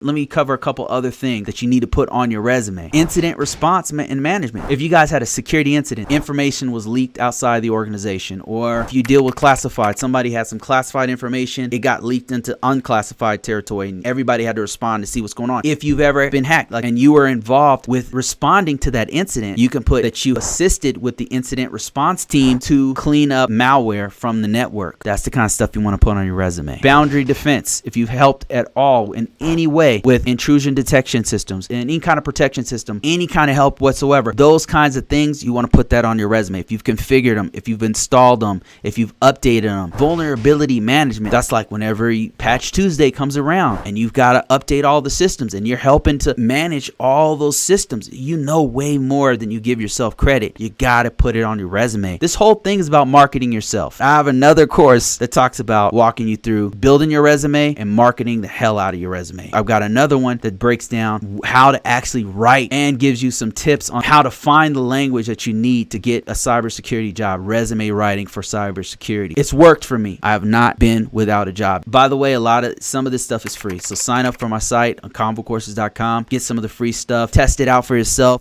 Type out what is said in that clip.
Let me cover a couple other things that you need to put on your resume. Incident response and management. If you guys had a security incident, information was leaked outside the organization, or if you deal with classified, somebody had some classified information, it got leaked into unclassified territory, and everybody had to respond to see what's going on. If you've ever been hacked, and you were involved with responding to that incident, you can put that you assisted with the incident response team to clean up malware from the network. That's the kind of stuff you want to put on your resume. Boundary defense. If you've helped at all in any way with intrusion detection systems, any kind of protection system, any kind of help whatsoever, those kinds of things, you want to put that on your resume. If you've configured them, if you've installed them, if you've updated them. Vulnerability management. That's like whenever Patch Tuesday comes around and you've got to update all the systems and you're helping to manage all those systems. You know way more than you give yourself credit. You got to put it on your resume. This whole thing is about marketing yourself. I have another course that talks about walking you through building your resume and marketing the hell out of your resume. I've got another one that breaks down how to actually write and gives you some tips on how to find the language that you need to get a cybersecurity job, resume writing for cybersecurity. It's worked for me. I have not been without a job. By the way, some of this stuff is free. So sign up for my site on ConvoCourses.com, get some of the free stuff, test it out for yourself.